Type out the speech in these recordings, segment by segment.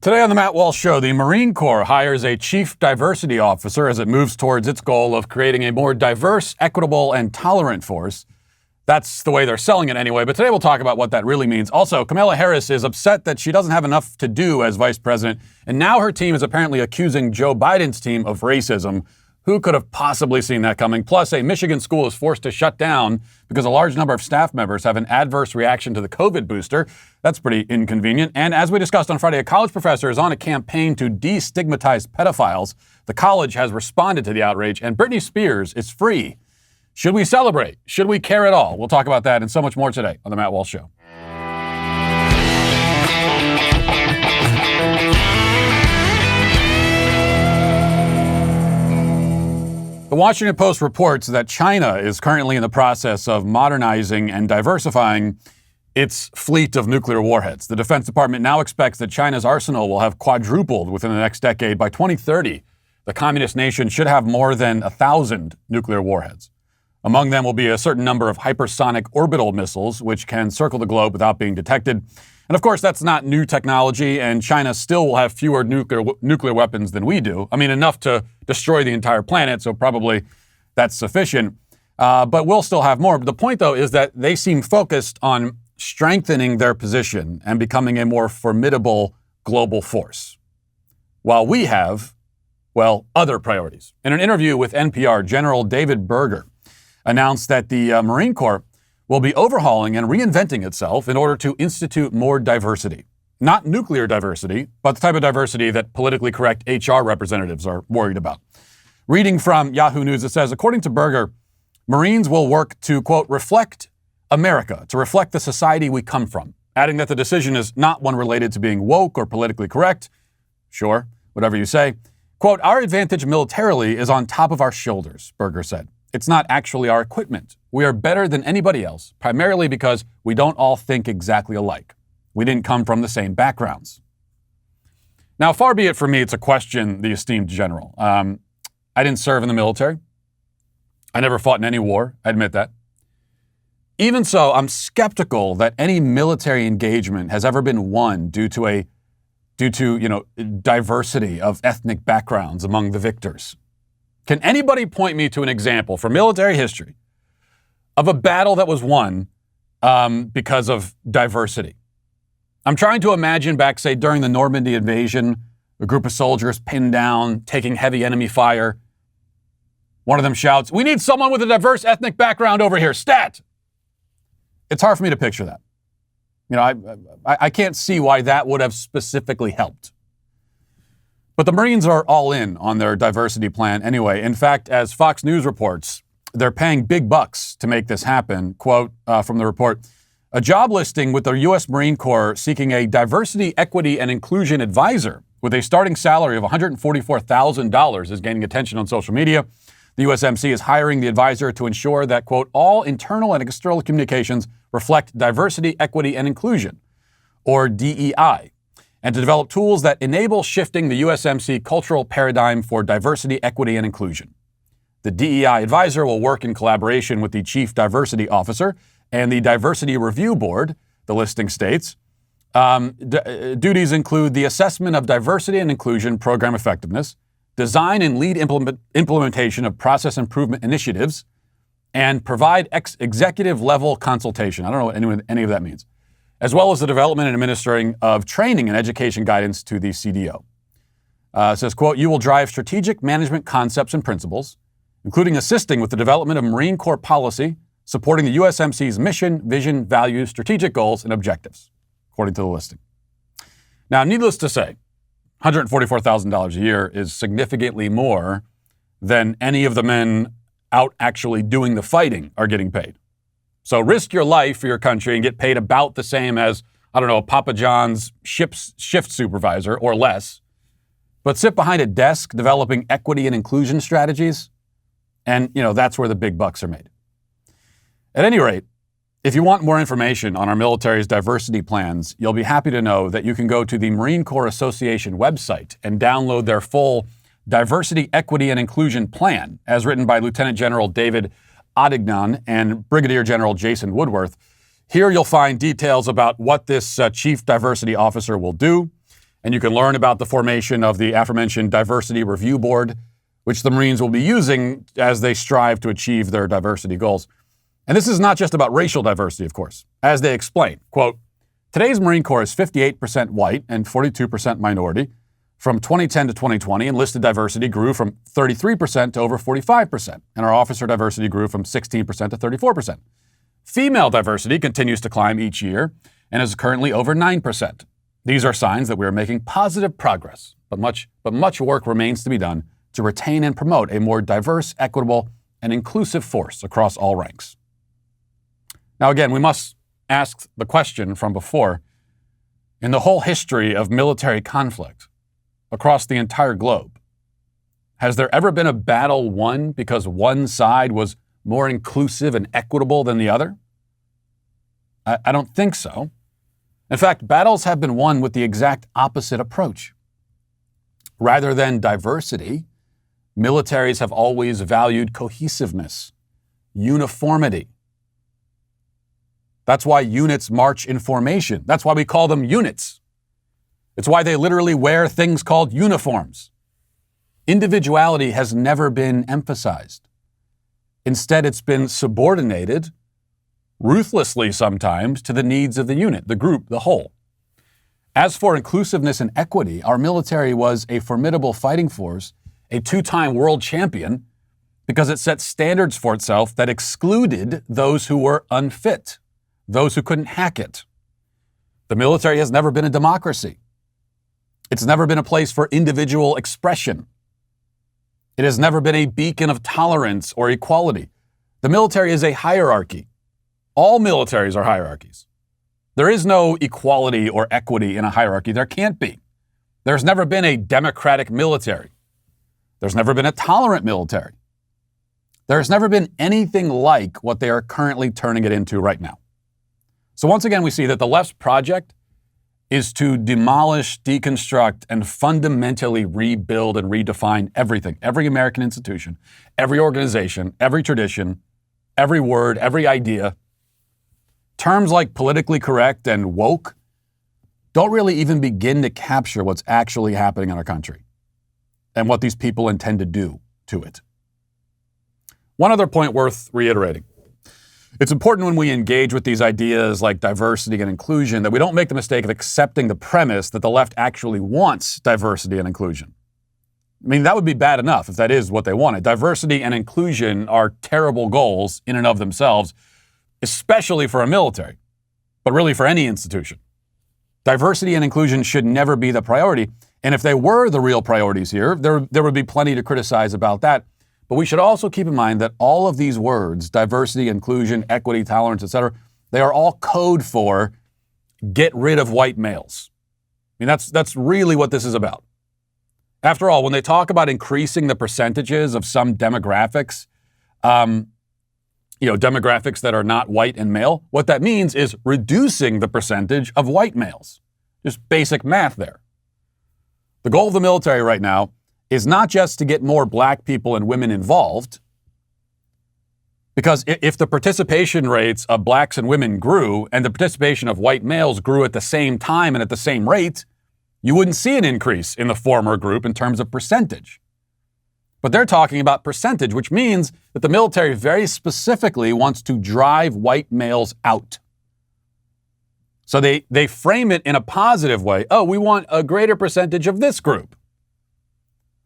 Today on the Matt Walsh Show, the Marine Corps hires a chief diversity officer as it moves towards its goal of creating a more diverse, equitable, and tolerant force. That's the way they're selling it anyway, but today we'll talk about what that really means. Also, Kamala Harris is upset that she doesn't have enough to do as vice president, and now her team is apparently accusing Joe Biden's team of racism. Who could have possibly seen that coming? Plus, a Michigan school is forced to shut down because a large number of staff members have an adverse reaction to the COVID booster. That's pretty inconvenient. And as we discussed on Friday, a college professor is on a campaign to destigmatize pedophiles. The college has responded to the outrage, and Britney Spears is free. Should we celebrate? Should we care at all? We'll talk about that and so much more today on The Matt Walsh Show. The Washington Post reports that China is currently in the process of modernizing and diversifying its fleet of nuclear warheads. The Defense Department now expects that China's arsenal will have quadrupled within the next decade. By 2030, the communist nation should have more than 1,000 nuclear warheads. Among them will be a certain number of hypersonic orbital missiles, which can circle the globe without being detected. And of course, that's not new technology, and China still will have fewer nuclear weapons than we do. I mean, enough to destroy the entire planet, so probably that's sufficient. But we'll still have more. But the point, though, is that they seem focused on strengthening their position and becoming a more formidable global force, while we have, well, other priorities. In an interview with NPR, General David Berger announced that the Marine Corps will be overhauling and reinventing itself in order to institute more diversity. Not nuclear diversity, but the type of diversity that politically correct HR representatives are worried about. Reading from Yahoo News, it says, according to Berger, Marines will work to, quote, reflect America, to reflect the society we come from, adding that the decision is not one related to being woke or politically correct. Sure, whatever you say. Quote, our advantage militarily is on top of our shoulders, Berger said. It's not actually our equipment. We are better than anybody else, primarily because we don't all think exactly alike. We didn't come from the same backgrounds. Now, far be it from me to question the esteemed general. I didn't serve in the military. I never fought in any war. I admit that. Even so, I'm skeptical that any military engagement has ever been won due to diversity of ethnic backgrounds among the victors. Can anybody point me to an example from military history of a battle that was won because of diversity? I'm trying to imagine back, say, during the Normandy invasion, a group of soldiers pinned down, taking heavy enemy fire. One of them shouts, "We need someone with a diverse ethnic background over here, stat!" It's hard for me to picture that. You know, I can't see why that would have specifically helped. But the Marines are all in on their diversity plan anyway. In fact, as Fox News reports, they're paying big bucks to make this happen. Quote from the report, a job listing with the U.S. Marine Corps seeking a diversity, equity, and inclusion advisor with a starting salary of $144,000 is gaining attention on social media. The USMC is hiring the advisor to ensure that, quote, all internal and external communications reflect diversity, equity, and inclusion, or DEI, and to develop tools that enable shifting the USMC cultural paradigm for diversity, equity, and inclusion. The DEI advisor will work in collaboration with the Chief Diversity Officer and the Diversity Review Board, the listing states. Duties include the assessment of diversity and inclusion program effectiveness, design and lead implementation of process improvement initiatives, and provide executive-level consultation. I don't know what any of that means. As well as the development and administering of training and education guidance to the CDO. It says, quote, you will drive strategic management concepts and principles, including assisting with the development of Marine Corps policy, supporting the USMC's mission, vision, values, strategic goals, and objectives, according to the listing. Now, needless to say, $144,000 a year is significantly more than any of the men out actually doing the fighting are getting paid. So risk your life for your country and get paid about the same as, I don't know, Papa John's shift supervisor or less, but sit behind a desk developing equity and inclusion strategies, and, that's where the big bucks are made. At any rate, if you want more information on our military's diversity plans, you'll be happy to know that you can go to the Marine Corps Association website and download their full Diversity, Equity, and Inclusion Plan, as written by Lieutenant General David Adignan and Brigadier General Jason Woodworth. Here you'll find details about what this Chief Diversity Officer will do, And you can learn about the formation of the aforementioned Diversity Review Board, which the Marines will be using as they strive to achieve their diversity goals. And this is not just about racial diversity, of course. As they explain, quote, today's Marine Corps is 58% white and 42% minority. From 2010 to 2020, enlisted diversity grew from 33% to over 45%, and our officer diversity grew from 16% to 34%. Female diversity continues to climb each year and is currently over 9%. These are signs that we are making positive progress, but much work remains to be done to retain and promote a more diverse, equitable, and inclusive force across all ranks. Now, again, we must ask the question from before. In the whole history of military conflict across the entire globe, has there ever been a battle won because one side was more inclusive and equitable than the other? I don't think so. In fact, battles have been won with the exact opposite approach. Rather than diversity, militaries have always valued cohesiveness, uniformity. That's why units march in formation. That's why we call them units. It's why they literally wear things called uniforms. Individuality has never been emphasized. Instead, it's been subordinated, ruthlessly sometimes, to the needs of the unit, the group, the whole. As for inclusiveness and equity, our military was a formidable fighting force, a two-time world champion, because it set standards for itself that excluded those who were unfit, those who couldn't hack it. The military has never been a democracy. It's never been a place for individual expression. It has never been a beacon of tolerance or equality. The military is a hierarchy. All militaries are hierarchies. There is no equality or equity in a hierarchy. There can't be. There's never been a democratic military. There's never been a tolerant military. There's never been anything like what they are currently turning it into right now. So once again, we see that the left's project is to demolish, deconstruct, and fundamentally rebuild and redefine everything, every American institution, every organization, every tradition, every word, every idea. Terms like politically correct and woke don't really even begin to capture what's actually happening in our country and what these people intend to do to it. One other point worth reiterating. It's important when we engage with these ideas like diversity and inclusion that we don't make the mistake of accepting the premise that the left actually wants diversity and inclusion. I mean, that would be bad enough if that is what they wanted. Diversity and inclusion are terrible goals in and of themselves, especially for a military, but really for any institution. Diversity and inclusion should never be the priority. And if they were the real priorities here, there would be plenty to criticize about that. But we should also keep in mind that all of these words, diversity, inclusion, equity, tolerance, etc., they are all code for get rid of white males. I mean, that's really what this is about. After all, when they talk about increasing the percentages of some demographics, demographics that are not white and male, what that means is reducing the percentage of white males. Just basic math there. The goal of the military right now is not just to get more black people and women involved, because if the participation rates of blacks and women grew and the participation of white males grew at the same time and at the same rate, you wouldn't see an increase in the former group in terms of percentage. But they're talking about percentage, which means that the military very specifically wants to drive white males out. So they frame it in a positive way. Oh, we want a greater percentage of this group.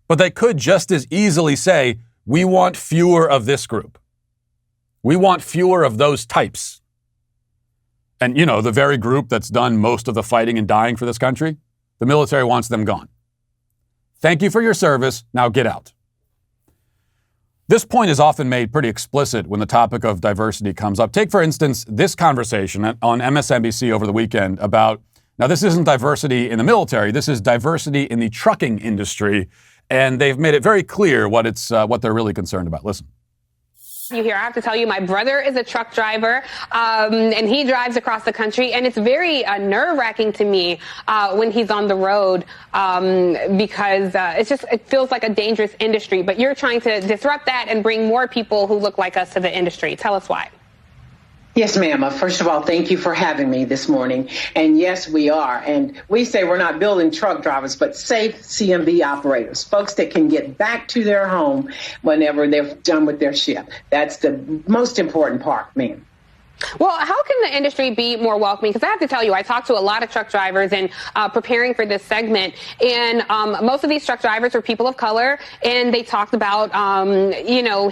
But they could just as easily say, we want fewer of this group. We want fewer of those types. And, the very group that's done most of the fighting and dying for this country, the military wants them gone. Thank you for your service. Now get out. This point is often made pretty explicit when the topic of diversity comes up. Take, for instance, this conversation on MSNBC over the weekend about, now this isn't diversity in the military, this is diversity in the trucking industry. And they've made it very clear what they're really concerned about. Listen. You hear, I have to tell you, my brother is a truck driver, and he drives across the country, and it's very nerve-wracking to me when he's on the road because it feels like a dangerous industry. But you're trying to disrupt that and bring more people who look like us to the industry. Tell us why. Yes, ma'am. First of all, thank you for having me this morning. And yes, we are. And we say we're not building truck drivers, but safe CMV operators, folks that can get back to their home whenever they're done with their shift. That's the most important part, ma'am. Well, how can the industry be more welcoming? Because I have to tell you, I talked to a lot of truck drivers and preparing for this segment, and most of these truck drivers are people of color, and they talked about,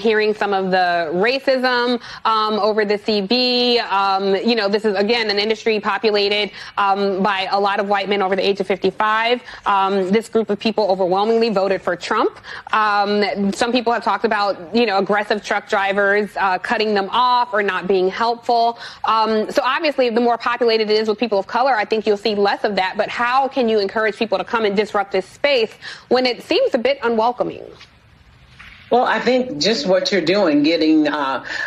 hearing some of the racism over the CB. This is, again, an industry populated by a lot of white men over the age of 55. This group of people overwhelmingly voted for Trump. Some people have talked about, aggressive truck drivers cutting them off or not being helpful. So obviously, the more populated it is with people of color, I think you'll see less of that. But how can you encourage people to come and disrupt this space when it seems a bit unwelcoming? Well, I think just what you're doing, getting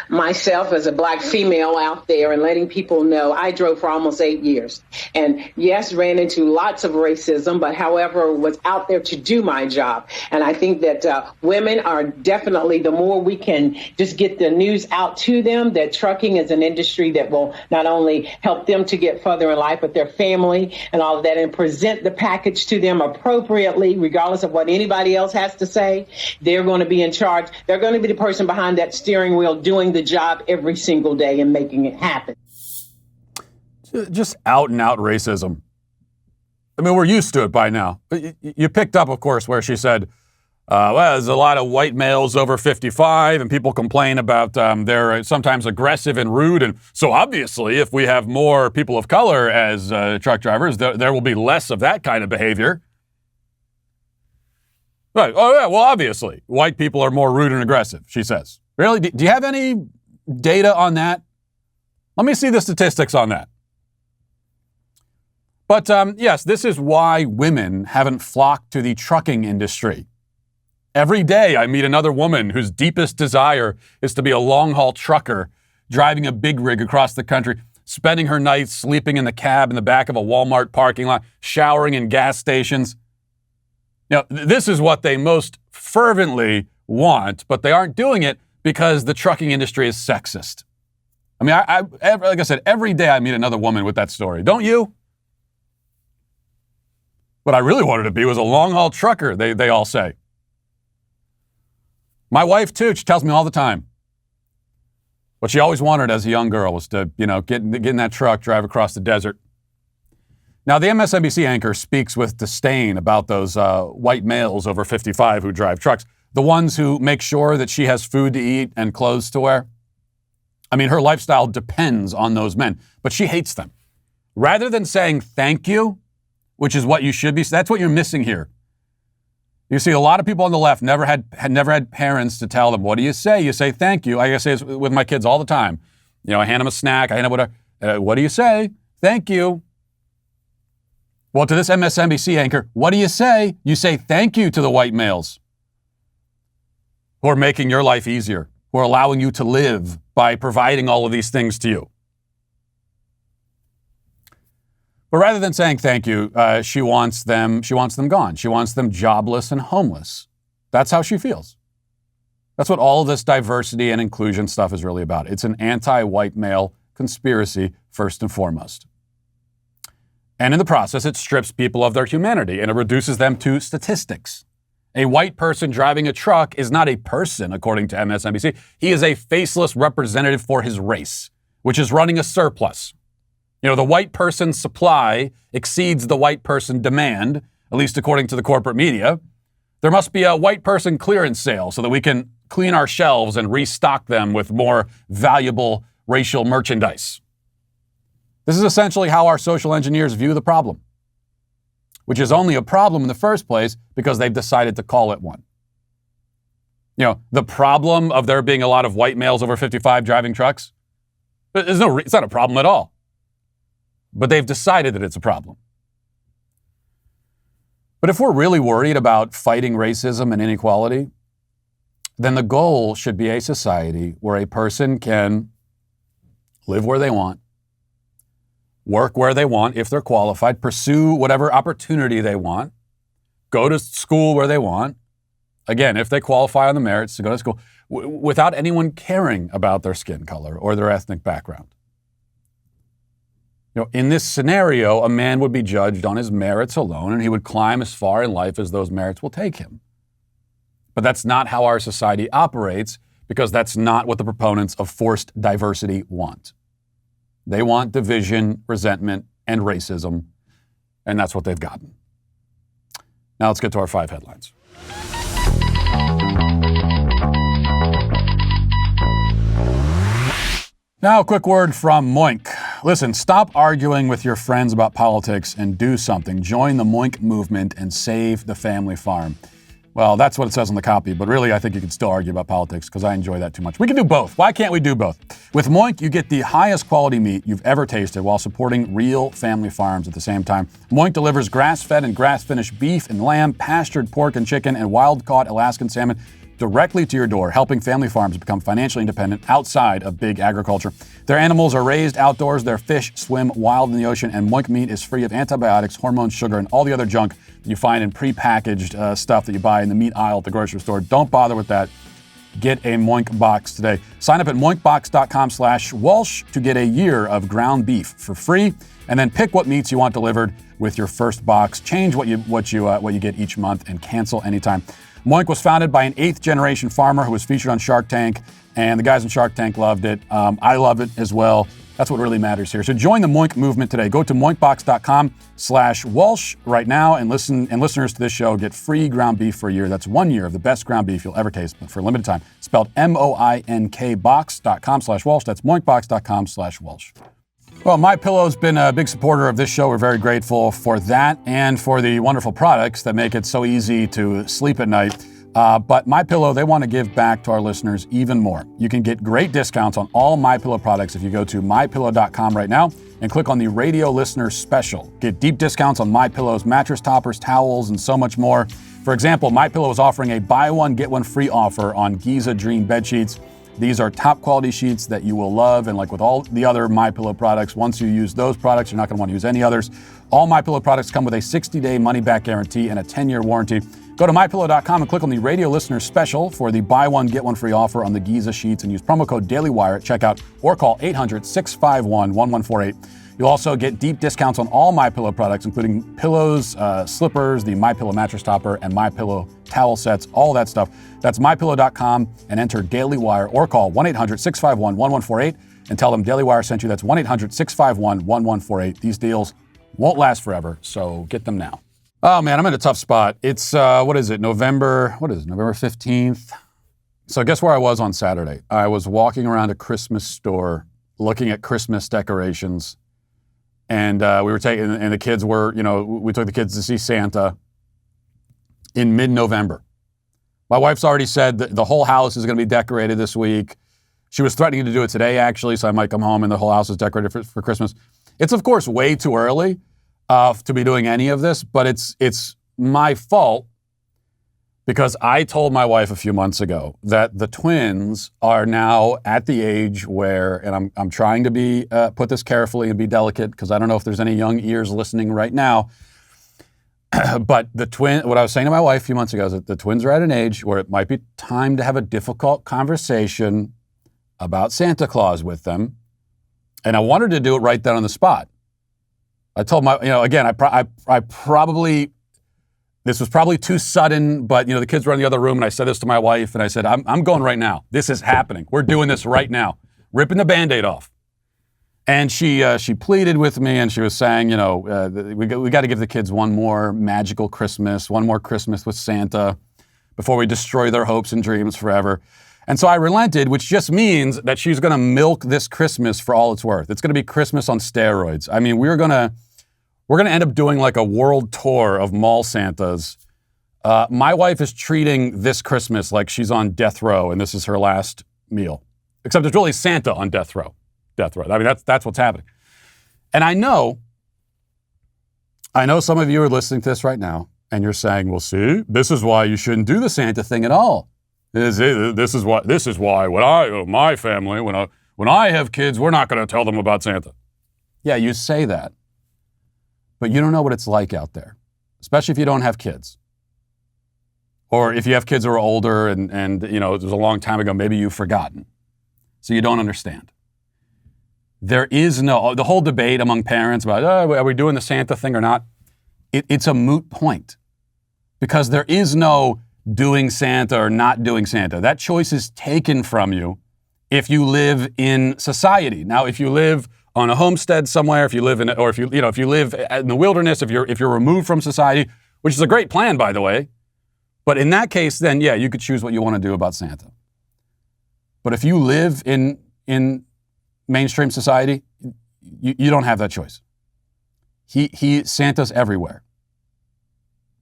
myself as a black female out there and letting people know. I drove for almost 8 years and yes, ran into lots of racism, but however, was out there to do my job. And I think that women are definitely, the more we can just get the news out to them, that trucking is an industry that will not only help them to get further in life, but their family and all of that, and present the package to them appropriately, regardless of what anybody else has to say. They're going to be in charge. They're going to be the person behind that steering wheel doing the job every single day and making it happen. Just out and out racism. I mean, we're used to it by now. You picked up, of course, where she said, there's a lot of white males over 55 and people complain about they're sometimes aggressive and rude. And so obviously, if we have more people of color as truck drivers, there will be less of that kind of behavior. Right. Oh, yeah. Well, obviously, white people are more rude and aggressive, she says. Really? Do you have any data on that? Let me see the statistics on that. But yes, this is why women haven't flocked to the trucking industry. Every day I meet another woman whose deepest desire is to be a long-haul trucker, driving a big rig across the country, spending her nights sleeping in the cab in the back of a Walmart parking lot, showering in gas stations. Now, this is what they most fervently want, but they aren't doing it because the trucking industry is sexist. I mean, like I said, every day I meet another woman with that story. Don't you? What I really wanted to be was a long-haul trucker, they all say. My wife, too, she tells me all the time. What she always wanted as a young girl was to, get in that truck, drive across the desert. Now, the MSNBC anchor speaks with disdain about those white males over 55 who drive trucks, the ones who make sure that she has food to eat and clothes to wear. I mean, her lifestyle depends on those men, but she hates them. Rather than saying thank you, which is what you should be, that's what you're missing here. You see, a lot of people on the left never had parents to tell them, what do you say? You say thank you. I say this with my kids all the time. I hand them a snack, I hand them whatever. What do you say? Thank you. Well, to this MSNBC anchor, what do you say? You say thank you to the white males who are making your life easier, who are allowing you to live by providing all of these things to you. But rather than saying thank you, she wants them gone. She wants them jobless and homeless. That's how she feels. That's what all of this diversity and inclusion stuff is really about. It's an anti-white male conspiracy, first and foremost. And in the process, it strips people of their humanity and it reduces them to statistics. A white person driving a truck is not a person, according to MSNBC. He is a faceless representative for his race, which is running a surplus. The white person's supply exceeds the white person demand, at least according to the corporate media. There must be a white person clearance sale so that we can clean our shelves and restock them with more valuable racial merchandise. This is essentially how our social engineers view the problem, which is only a problem in the first place because they've decided to call it one. The problem of there being a lot of white males over 55 driving trucks, it's not a problem at all. But they've decided that it's a problem. But if we're really worried about fighting racism and inequality, then the goal should be a society where a person can live where they want, work where they want if they're qualified, pursue whatever opportunity they want, go to school where they want, again, if they qualify on the merits to go to school, without anyone caring about their skin color or their ethnic background. In this scenario, a man would be judged on his merits alone, and he would climb as far in life as those merits will take him. But that's not how our society operates, because that's not what the proponents of forced diversity want. They want division, resentment, and racism, and that's what they've gotten. Now let's get to our 5 headlines. Now, a quick word from Moink. Listen, stop arguing with your friends about politics and do something. Join the Moink movement and save the family farm. Well, that's what it says on the copy, but really I think you can still argue about politics because I enjoy that too much. We can do both. Why can't we do both? With Moink, you get the highest quality meat you've ever tasted while supporting real family farms at the same time. Moink delivers grass-fed and grass-finished beef and lamb, pastured pork and chicken, and wild-caught Alaskan salmon directly to your door, helping family farms become financially independent outside of big agriculture. Their animals are raised outdoors, their fish swim wild in the ocean, and Moink meat is free of antibiotics, hormones, sugar, and all the other junk that you find in prepackaged stuff that you buy in the meat aisle at the grocery store. Don't bother with that. Get a Moink box today. Sign up at moinkbox.com/Walsh to get a year of ground beef for free, and then pick what meats you want delivered with your first box. Change what you get each month and cancel anytime. Moink was founded by an 8th-generation farmer who was featured on Shark Tank, and the guys on Shark Tank loved it. I love it as well. That's what really matters here. So join the Moink movement today. Go to moinkbox.com/Walsh right now, and listeners to this show get free ground beef for a year. That's 1 year of the best ground beef you'll ever taste, but for a limited time. Spelled moinkbox.com/Walsh. That's moinkbox.com/Walsh. Well, MyPillow's been a big supporter of this show. We're very grateful for that and for the wonderful products that make it so easy to sleep at night. But MyPillow, they want to give back to our listeners even more. You can get great discounts on all MyPillow products if you go to MyPillow.com right now and click on the Radio Listener Special. Get deep discounts on MyPillow's mattress toppers, towels, and so much more. For example, MyPillow is offering a buy one, get one free offer on Giza Dream bed sheets. These are top quality sheets that you will love, and like with all the other MyPillow products, once you use those products, you're not going to want to use any others. All MyPillow products come with a 60-day money-back guarantee and a 10-year warranty. Go to MyPillow.com and click on the Radio Listener Special for the buy one, get one free offer on the Giza sheets, and use promo code DailyWire at checkout or call 800-651-1148. You'll also get deep discounts on all MyPillow products, including pillows, slippers, the MyPillow mattress topper, and MyPillow towel sets, all that stuff. That's MyPillow.com and enter DailyWire or call 1-800-651-1148 and tell them Daily Wire sent you. That's 1-800-651-1148. These deals won't last forever, so get them now. Oh man, I'm in a tough spot. It's, November 15th? So guess where I was on Saturday? I was walking around a Christmas store looking at Christmas decorations. And we took the kids to see Santa in mid-November. My wife's already said that the whole house is going to be decorated this week. She was threatening to do it today, actually, so I might come home and the whole house is decorated for Christmas. It's, of course, way too early to be doing any of this, but it's my fault because I told my wife a few months ago that the twins are now at the age where, and I'm trying to be put this carefully and be delicate because I don't know if there's any young ears listening right now, but what I was saying to my wife a few months ago is that the twins are at an age where it might be time to have a difficult conversation about Santa Claus with them, and I wanted to do it right then on the spot. I told this was probably too sudden, but the kids were in the other room, and I said this to my wife, and I said, I'm going right now. This is happening. We're doing this right now. Ripping the Band-Aid off. And she pleaded with me, and she was saying, we got to give the kids one more magical Christmas, one more Christmas with Santa before we destroy their hopes and dreams forever. And so I relented, which just means that she's going to milk this Christmas for all it's worth. It's going to be Christmas on steroids. I mean, we're going to end up doing like a world tour of mall Santas. My wife is treating this Christmas like she's on death row and this is her last meal. Except it's really Santa on death row. I mean, that's what's happening. And I know some of you are listening to this right now and you're saying, well, see, this is why you shouldn't do the Santa thing at all. This is why my family, when I have kids, we're not going to tell them about Santa. Yeah, you say that. But you don't know what it's like out there, especially if you don't have kids. Or if you have kids who are older and it was a long time ago, maybe you've forgotten. So you don't understand. There is no, the whole debate among parents about, oh, are we doing the Santa thing or not? It's a moot point because there is no doing Santa or not doing Santa. That choice is taken from you if you live in society. Now, if you live on a homestead somewhere, if you live in, or if you live in the wilderness, if you're removed from society, which is a great plan, by the way. But in that case, then yeah, you could choose what you want to do about Santa. But if you live in mainstream society, you don't have that choice. Santa's everywhere.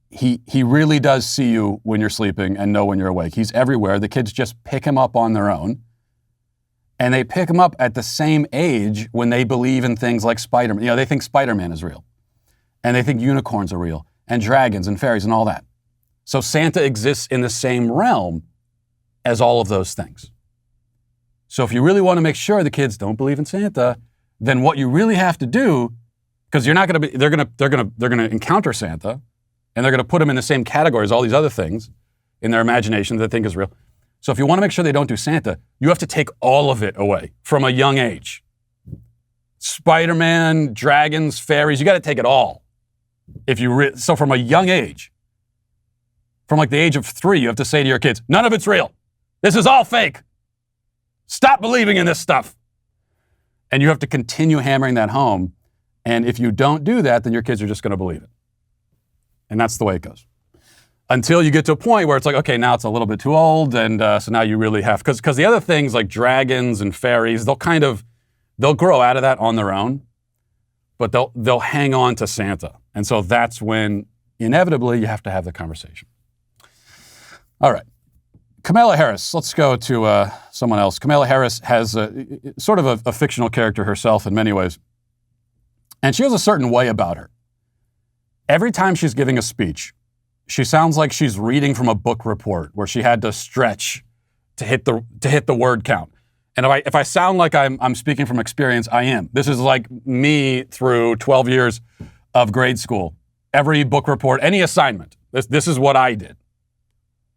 He really does see you when you're sleeping and know when you're awake. He's everywhere. The kids just pick him up on their own. And they pick him up at the same age when they believe in things like Spider-Man. They think Spider-Man is real. And they think unicorns are real. And dragons and fairies and all that. So Santa exists in the same realm as all of those things. So if you really want to make sure the kids don't believe in Santa, then what you really have to do, because they're going to encounter Santa, and they're going to put him in the same category as all these other things in their imagination that they think is real. So if you want to make sure they don't do Santa, you have to take all of it away from a young age. Spider-Man, dragons, fairies, you got to take it all. So from a young age, from like the age of 3, you have to say to your kids, none of it's real. This is all fake. Stop believing in this stuff. And you have to continue hammering that home. And if you don't do that, then your kids are just going to believe it. And that's the way it goes. Until you get to a point where it's like, okay, now it's a little bit too old. And so now you really have, because the other things like dragons and fairies, they'll grow out of that on their own, but they'll hang on to Santa. And so that's when inevitably you have to have the conversation. All right. Kamala Harris, let's go to someone else. Kamala Harris has sort of a fictional character herself in many ways. And she has a certain way about her. Every time she's giving a speech, she sounds like she's reading from a book report where she had to stretch to hit the word count. And if I sound like I'm speaking from experience, I am. This is like me through 12 years of grade school. Every book report, any assignment, this is what I did.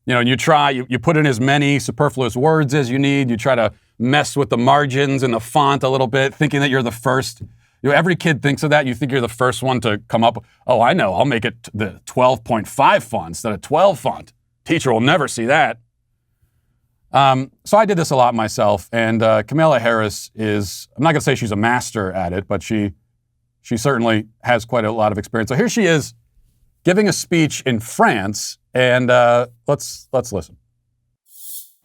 And you put in as many superfluous words as you need. You try to mess with the margins and the font a little bit, thinking that you're the first. Every kid thinks of that. You think you're the first one to come up. Oh, I know. I'll make it the 12.5 font instead of 12 font. Teacher will never see that. So I did this a lot myself. And Kamala Harris is, I'm not going to say she's a master at it, but she certainly has quite a lot of experience. So here she is giving a speech in France. And let's listen.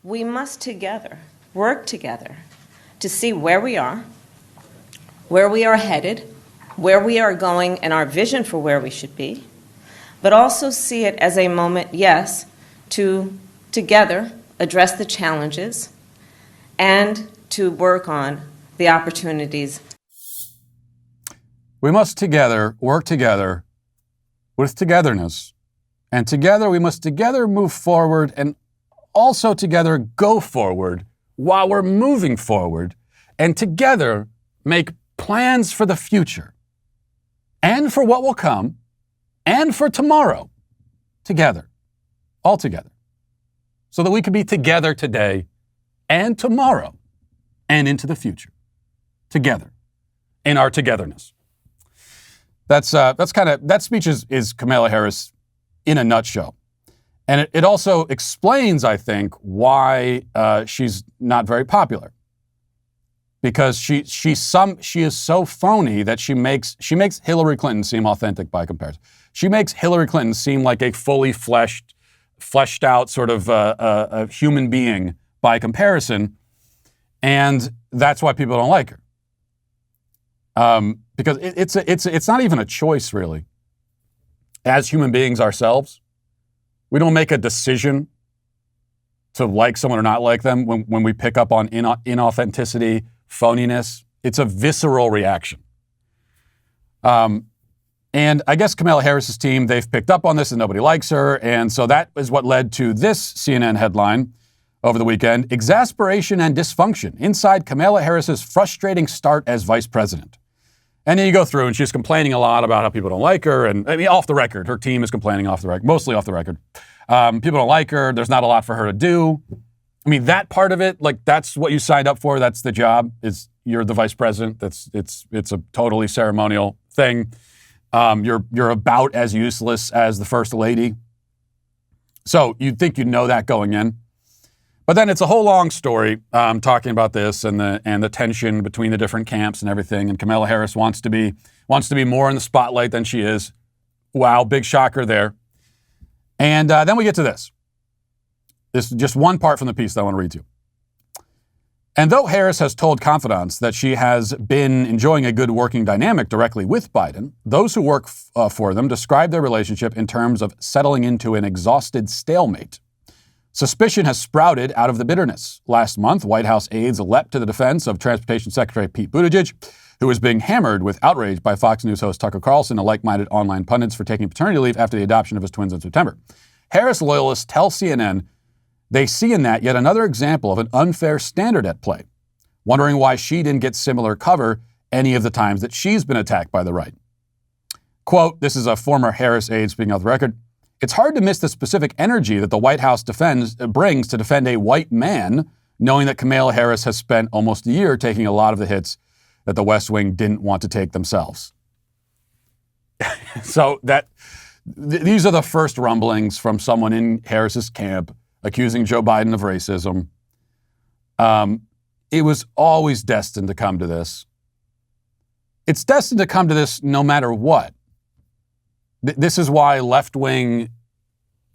We must together work together to see where we are headed, where we are going, and our vision for where we should be, but also see it as a moment, yes, to together address the challenges and to work on the opportunities. We must together work together with togetherness. And together, we must together move forward and also together go forward while we're moving forward and together make plans for the future and for what will come and for tomorrow together, all together, so that we can be together today and tomorrow and into the future together in our togetherness. That speech is Kamala Harris in a nutshell. And it also explains, I think, why she's not very popular. Because she is so phony that she makes Hillary Clinton seem authentic by comparison. She makes Hillary Clinton seem like a fully fleshed out sort of a human being by comparison, and that's why people don't like her. Because it's not even a choice, really. As human beings ourselves, we don't make a decision to like someone or not like them when we pick up on inauthenticity, phoniness. It's a visceral reaction. And I guess Kamala Harris's team, they've picked up on this and nobody likes her. And so that is what led to this CNN headline over the weekend: exasperation and dysfunction inside Kamala Harris's frustrating start as vice president. And then you go through and she's complaining a lot about how people don't like her. And I mean, off the record, her team is complaining off the record, mostly off the record. People don't like her. There's not a lot for her to do. I mean, that part of it, like that's what you signed up for. That's the job. Is you're the vice president. It's a totally ceremonial thing. You're about as useless as the first lady. So you'd think you'd know that going in. But then it's a whole long story talking about this and the tension between the different camps and everything. And Kamala Harris wants to be more in the spotlight than she is. Wow, big shocker there. And then we get to this. This is just one part from the piece that I want to read to you. And though Harris has told confidants that she has been enjoying a good working dynamic directly with Biden, those who work for them describe their relationship in terms of settling into an exhausted stalemate. Suspicion has sprouted out of the bitterness. Last month, White House aides leapt to the defense of Transportation Secretary Pete Buttigieg, who was being hammered with outrage by Fox News host Tucker Carlson and like-minded online pundits for taking paternity leave after the adoption of his twins in September. Harris loyalists tell CNN they see in that yet another example of an unfair standard at play, wondering why she didn't get similar cover any of the times that she's been attacked by the right. Quote, this is a former Harris aide speaking off the record, it's hard to miss the specific energy that the White House brings to defend a white man, knowing that Kamala Harris has spent almost a year taking a lot of the hits that the West Wing didn't want to take themselves. So these are the first rumblings from someone in Harris's camp accusing Joe Biden of racism. It was always destined to come to this. It's destined to come to this no matter what. This is why left-wing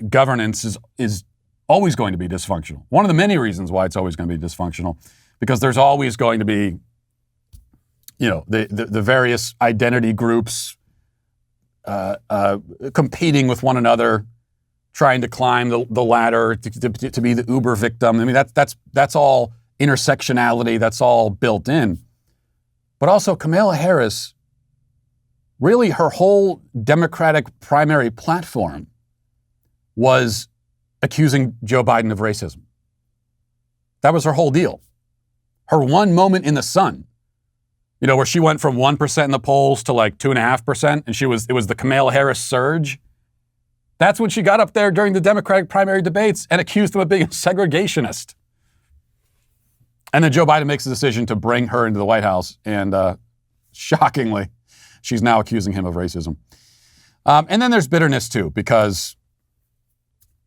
governance is always going to be dysfunctional. One of the many reasons why it's always going to be dysfunctional, because there's always going to be, the various identity groups competing with one another, trying to climb the ladder to be the Uber victim. I mean, that's all intersectionality. That's all built in. But also Kamala Harris, really her whole Democratic primary platform was accusing Joe Biden of racism. That was her whole deal. Her one moment in the sun, where she went from 1% in the polls to like 2.5%, and it was the Kamala Harris surge. That's when she got up there during the Democratic primary debates and accused him of being a segregationist. And then Joe Biden makes the decision to bring her into the White House, and shockingly, she's now accusing him of racism. And then there's bitterness too, because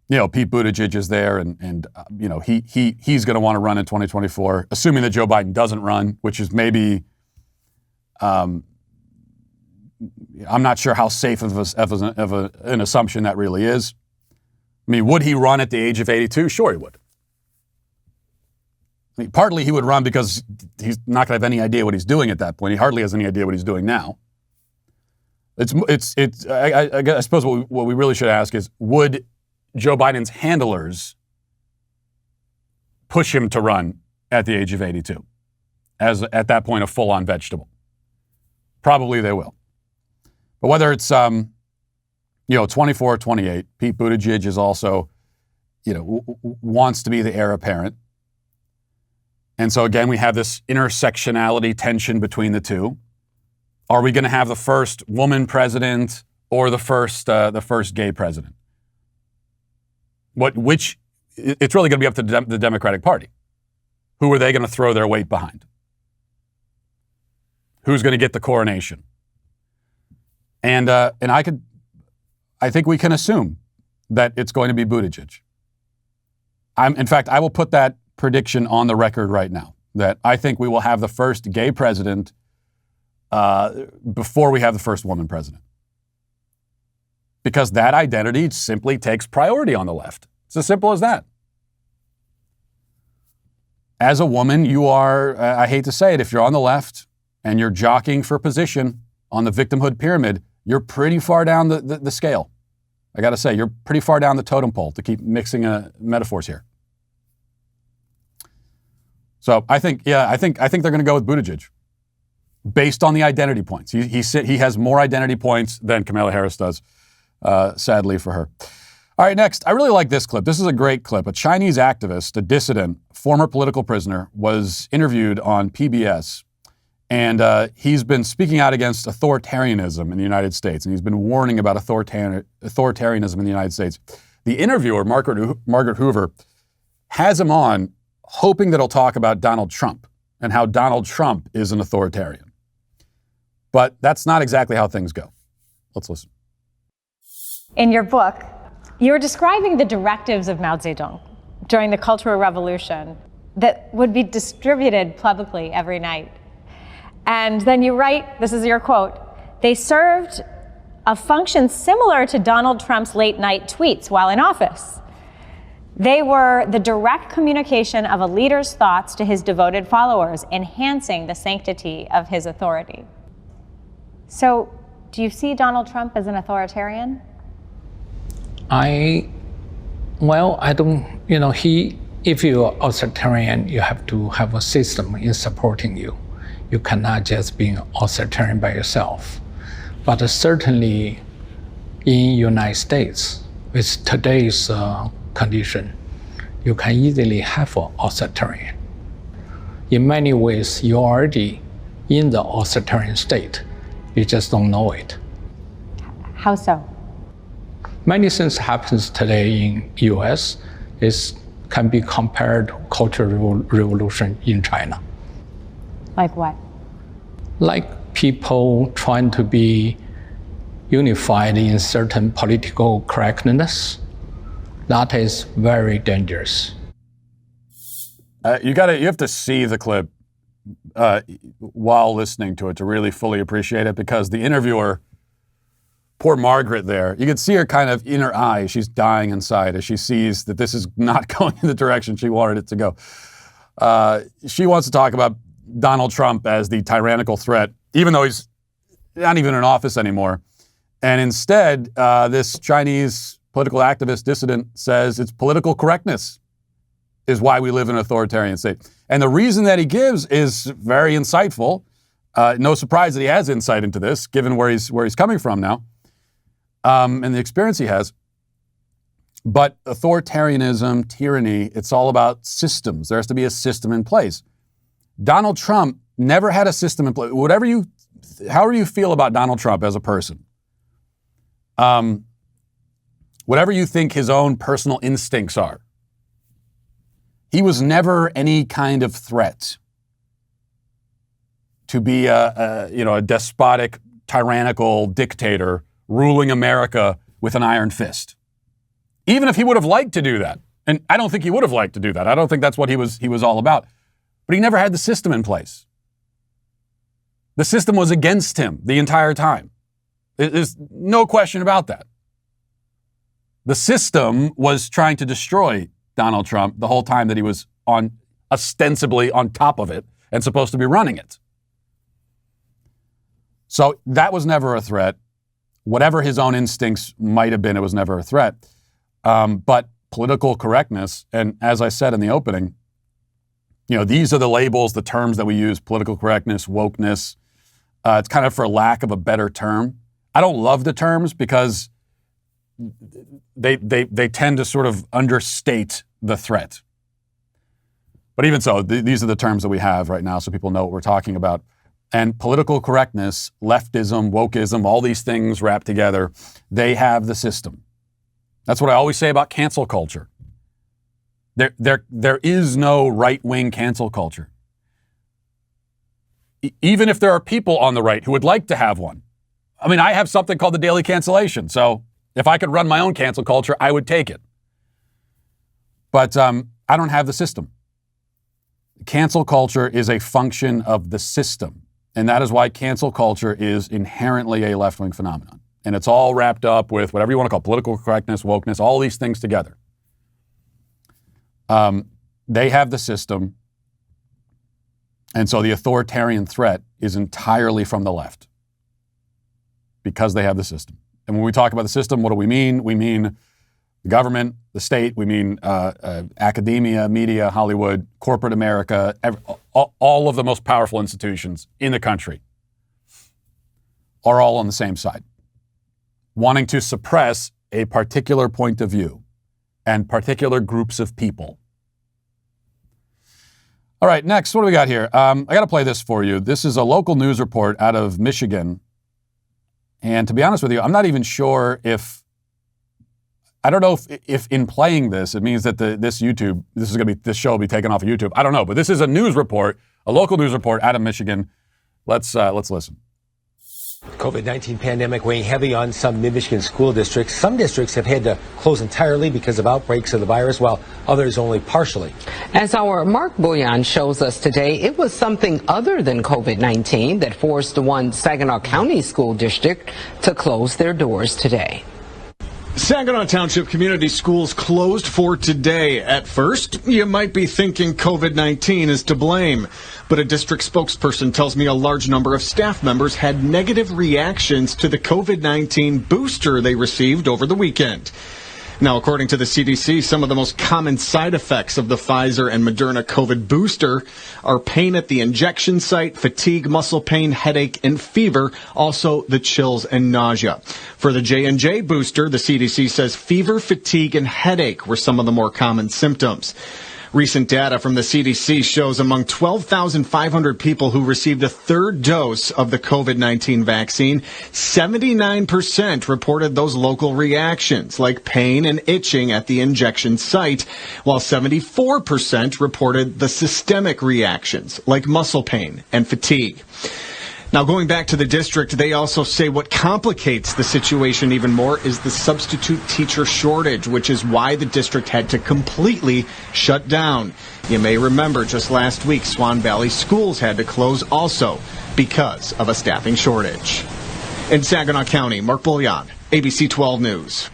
Pete Buttigieg is there, and he's going to want to run in 2024, assuming that Joe Biden doesn't run, which is maybe I'm not sure how safe of an assumption that really is. I mean, would he run at the age of 82? Sure, he would. I mean, partly he would run because he's not going to have any idea what he's doing at that point. He hardly has any idea what he's doing now. I suppose what we really should ask is, would Joe Biden's handlers push him to run at the age of 82, as at that point a full-on vegetable? Probably they will. But whether it's 24 or 28, Pete Buttigieg is also, wants to be the heir apparent. And so again, we have this intersectionality tension between the two. Are we going to have the first woman president or the first gay president? It's really going to be up to the Democratic Party. Who are they going to throw their weight behind? Who's going to get the coronation? And I think we can assume that it's going to be Buttigieg. In fact, I will put that prediction on the record right now, that I think we will have the first gay president before we have the first woman president. Because that identity simply takes priority on the left. It's as simple as that. As a woman, you are, I hate to say it, if you're on the left and you're jockeying for position on the victimhood pyramid, you're pretty far down the scale. I got to say, you're pretty far down the totem pole, to keep mixing metaphors here. So I think they're going to go with Buttigieg, based on the identity points. He has more identity points than Kamala Harris does, sadly for her. All right, next, I really like this clip. This is a great clip. A Chinese activist, a dissident, former political prisoner, was interviewed on PBS, and he's been speaking out against authoritarianism in the United States, and he's been warning about authoritarianism in the United States. The interviewer, Margaret Hoover, has him on hoping that he'll talk about Donald Trump and how Donald Trump is an authoritarian. But that's not exactly how things go. Let's listen. In your book, you're describing the directives of Mao Zedong during the Cultural Revolution that would be distributed publicly every night. And then you write, this is your quote, "They served a function similar to Donald Trump's late night tweets while in office. They were the direct communication of a leader's thoughts to his devoted followers, enhancing the sanctity of his authority." So, do you see Donald Trump as an authoritarian? I don't, if you're authoritarian, you have to have a system in supporting you. You cannot just be authoritarian by yourself. But certainly in United States, with today's condition, you can easily have an authoritarian. In many ways, you're already in the authoritarian state. You just don't know it. How so? Many things happens today in US can be compared to Cultural Revolution in China. Like what? Like people trying to be unified in certain political correctness. That is very dangerous. You have to see the clip while listening to it to really fully appreciate it, because the interviewer, poor Margaret there, you can see her kind of in her eye, she's dying inside as she sees that this is not going in the direction she wanted it to go. She wants to talk about Donald Trump as the tyrannical threat, even though he's not even in office anymore. And instead, this Chinese political activist dissident says it's political correctness is why we live in an authoritarian state. And the reason that he gives is very insightful. No surprise that he has insight into this, given where he's coming from now, and the experience he has. But authoritarianism, tyranny, it's all about systems. There has to be a system in place. Donald Trump never had a system in place. However you feel about Donald Trump as a person, whatever you think his own personal instincts are, he was never any kind of threat to be a despotic, tyrannical dictator ruling America with an iron fist. Even if he would have liked to do that, and I don't think he would have liked to do that. I don't think that's what he was all about. But he never had the system in place. The system was against him the entire time. There's no question about that. The system was trying to destroy Donald Trump the whole time that he was ostensibly on top of it and supposed to be running it. So that was never a threat. Whatever his own instincts might have been, it was never a threat. But political correctness, and as I said in the opening, these are the labels, the terms that we use: political correctness, wokeness. It's kind of for lack of a better term. I don't love the terms because they tend to sort of understate the threat. But even so, these are the terms that we have right now so people know what we're talking about. And political correctness, leftism, wokeism, all these things wrapped together, they have the system. That's what I always say about cancel culture. There is no right-wing cancel culture. Even if there are people on the right who would like to have one. I mean, I have something called the daily cancellation. So if I could run my own cancel culture, I would take it. But I don't have the system. Cancel culture is a function of the system. And that is why cancel culture is inherently a left-wing phenomenon. And it's all wrapped up with whatever you want to call political correctness, wokeness, all these things together. They have the system. And so the authoritarian threat is entirely from the left because they have the system. And when we talk about the system, what do we mean? We mean the government, the state, we mean academia, media, Hollywood, corporate America, all of the most powerful institutions in the country are all on the same side, wanting to suppress a particular point of view and particular groups of people. All right, next, what do we got here? I got to play this for you. This is a local news report out of Michigan. And to be honest with you, I'm not even sure if I don't know if in playing this, it means that this show will be taken off of YouTube. I don't know, but this is a news report, a local news report out of Michigan. Let's listen. COVID-19 pandemic weighing heavy on some mid-Michigan school districts. Some districts have had to close entirely because of outbreaks of the virus, while others only partially. As our Mark Bouillon shows us today, it was something other than COVID-19 that forced one Saginaw County school district to close their doors today. Saginaw Township Community Schools closed for today. At first, you might be thinking COVID-19 is to blame, but a district spokesperson tells me a large number of staff members had negative reactions to the COVID-19 booster they received over the weekend. Now, according to the CDC, some of the most common side effects of the Pfizer and Moderna COVID booster are pain at the injection site, fatigue, muscle pain, headache, and fever, also the chills and nausea. For the J&J booster, the CDC says fever, fatigue, and headache were some of the more common symptoms. Recent data from the CDC shows among 12,500 people who received a third dose of the COVID-19 vaccine, 79% reported those local reactions, like pain and itching at the injection site, while 74% reported the systemic reactions, like muscle pain and fatigue. Now, going back to the district, they also say what complicates the situation even more is the substitute teacher shortage, which is why the district had to completely shut down. You may remember just last week, Swan Valley schools had to close also because of a staffing shortage. In Saginaw County, Mark Bouillon, ABC 12 News.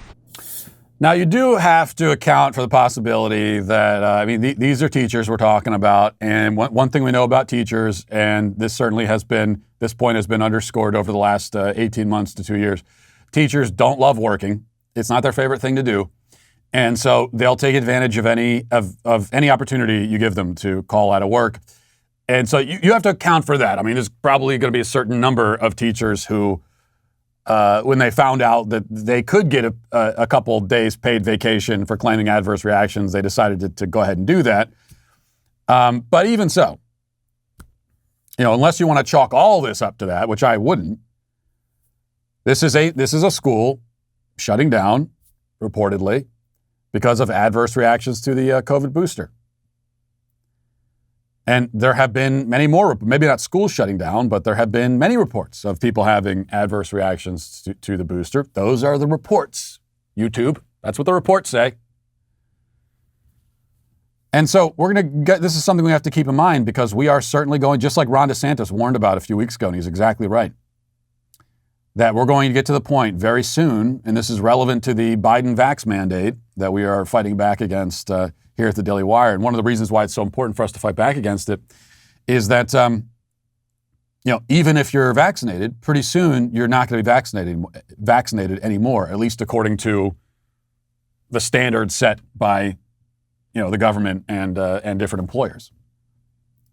Now, you do have to account for the possibility that, these are teachers we're talking about. And one thing we know about teachers, and this point has been underscored over the last 18 months to 2 years. Teachers don't love working. It's not their favorite thing to do. And so they'll take advantage of any opportunity you give them to call out of work. And so you have to account for that. I mean, there's probably going to be a certain number of teachers who, when they found out that they could get a couple days paid vacation for claiming adverse reactions, they decided to go ahead and do that. But even so, unless you want to chalk all this up to that, which I wouldn't, this is a school shutting down, reportedly, because of adverse reactions to the COVID booster. And there have been many more, maybe not schools shutting down, but there have been many reports of people having adverse reactions to the booster. Those are the reports, YouTube. That's what the reports say. And so this is something we have to keep in mind, because we are certainly going, just like Ron DeSantis warned about a few weeks ago, and he's exactly right, that we're going to get to the point very soon, and this is relevant to the Biden vax mandate that we are fighting back against here at the Daily Wire. And one of the reasons why it's so important for us to fight back against it is that, even if you're vaccinated, pretty soon you're not going to be vaccinated anymore, at least according to the standards set by, the government and different employers.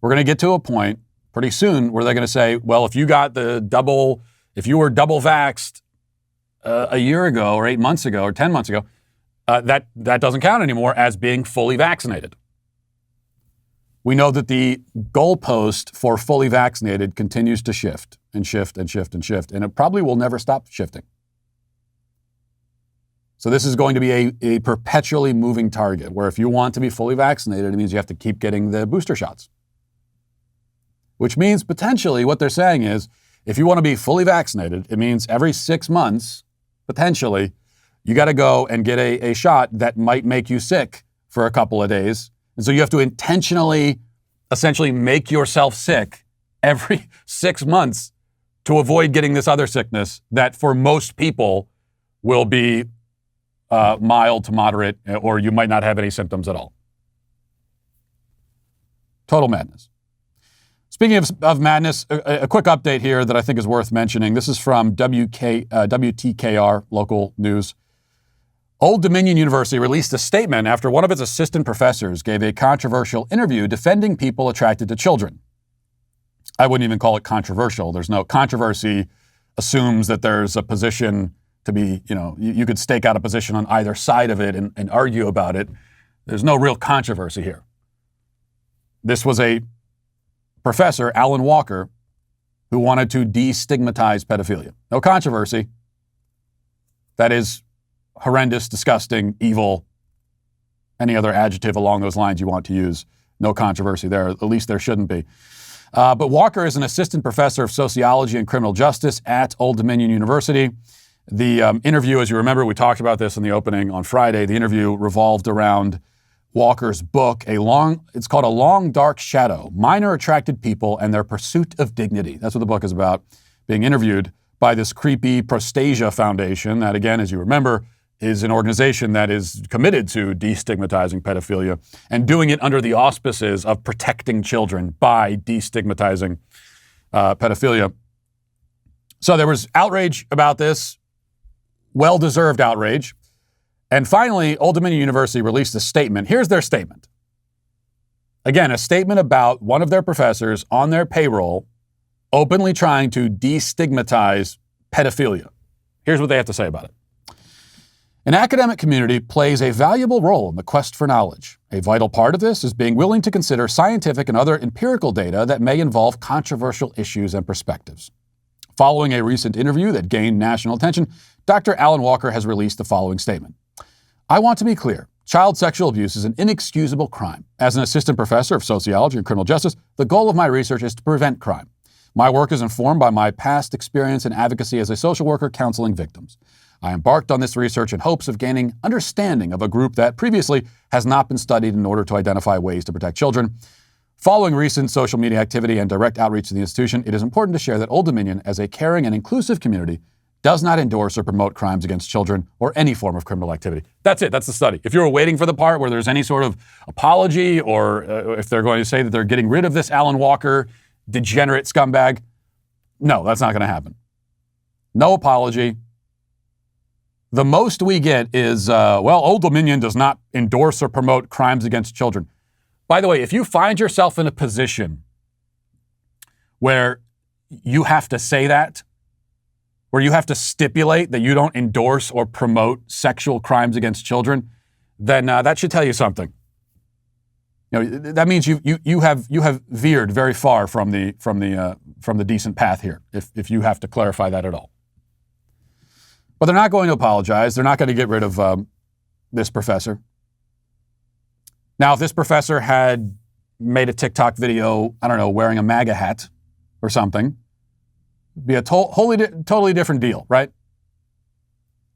We're going to get to a point pretty soon where they're going to say, well, if you were double vaxxed a year ago or 8 months ago or 10 months ago, that doesn't count anymore as being fully vaccinated. We know that the goalpost for fully vaccinated continues to shift and shift and shift and shift, and it probably will never stop shifting. So this is going to be a perpetually moving target, where if you want to be fully vaccinated, it means you have to keep getting the booster shots. Which means potentially what they're saying is, if you want to be fully vaccinated, it means every 6 months, potentially, you got to go and get a shot that might make you sick for a couple of days. And so you have to intentionally, essentially make yourself sick every 6 months to avoid getting this other sickness that for most people will be mild to moderate, or you might not have any symptoms at all. Total madness. Speaking of madness, a quick update here that I think is worth mentioning. This is from WTKR, local news. Old Dominion University released a statement after one of its assistant professors gave a controversial interview defending people attracted to children. I wouldn't even call it controversial. There's no controversy, assumes that there's a position to be, you could stake out a position on either side of it and argue about it. There's no real controversy here. This was a professor, Alan Walker, who wanted to destigmatize pedophilia. No controversy. That is horrendous, disgusting, evil, any other adjective along those lines you want to use. No controversy there. At least there shouldn't be. But Walker is an assistant professor of sociology and criminal justice at Old Dominion University. The interview, as you remember, we talked about this in the opening on Friday. The interview revolved around Walker's book, it's called A Long Dark Shadow, Minor Attracted People and Their Pursuit of Dignity. That's what the book is about, being interviewed by this creepy Prostasia Foundation that, again, as you remember, is an organization that is committed to destigmatizing pedophilia and doing it under the auspices of protecting children by destigmatizing pedophilia. So there was outrage about this, well-deserved outrage. And finally, Old Dominion University released a statement. Here's their statement. Again, a statement about one of their professors on their payroll openly trying to destigmatize pedophilia. Here's what they have to say about it. An academic community plays a valuable role in the quest for knowledge. A vital part of this is being willing to consider scientific and other empirical data that may involve controversial issues and perspectives. Following a recent interview that gained national attention, Dr. Alan Walker has released the following statement. I want to be clear. Child sexual abuse is an inexcusable crime. As an assistant professor of sociology and criminal justice, the goal of my research is to prevent crime. My work is informed by my past experience and advocacy as a social worker counseling victims. I embarked on this research in hopes of gaining understanding of a group that previously has not been studied in order to identify ways to protect children. Following recent social media activity and direct outreach to the institution, it is important to share that Old Dominion, as a caring and inclusive community, does not endorse or promote crimes against children or any form of criminal activity. That's it. That's the study. If you were waiting for the part where there's any sort of apology or if they're going to say that they're getting rid of this Alan Walker degenerate scumbag, no, that's not going to happen. No apology. The most we get is, Old Dominion does not endorse or promote crimes against children. By the way, if you find yourself in a position where you have to say that, where you have to stipulate that you don't endorse or promote sexual crimes against children, then that should tell you something. You know, that means you have veered very far from the decent path here. If you have to clarify that at all. But they're not going to apologize. They're not going to get rid of this professor. Now, if this professor had made a TikTok video, I don't know, wearing a MAGA hat or something, it'd be a totally different deal, right?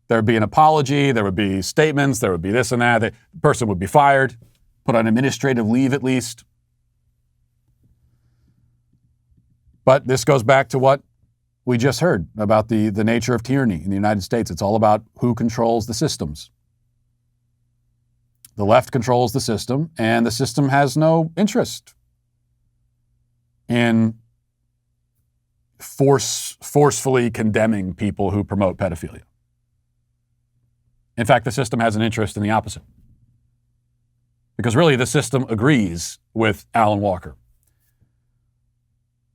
There would be an apology, there would be statements, there would be this and that. The person would be fired, put on administrative leave at least. But this goes back to what we just heard about the nature of tyranny in the United States. It's all about who controls the systems. The left controls the system, and the system has no interest in forcefully condemning people who promote pedophilia. In fact, the system has an interest in the opposite. Because really, the system agrees with Alan Walker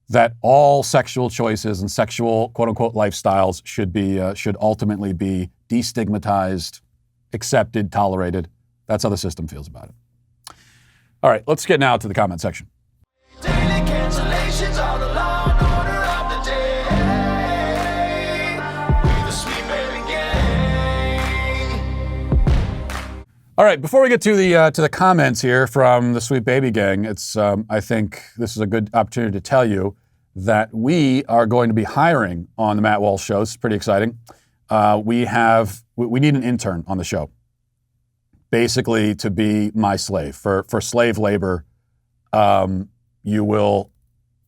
that all sexual choices and sexual quote-unquote lifestyles should ultimately be destigmatized, accepted, tolerated. That's how the system feels about it. All right, let's get now to the comment section. Daily cancellations are the law and order of the day. We the Sweet Baby Gang. All right, before we get to the comments here from the Sweet Baby Gang, it's I think this is a good opportunity to tell you that we are going to be hiring on the Matt Walsh Show. It's pretty exciting. We need an intern on the show, basically to be my slave for slave labor. You will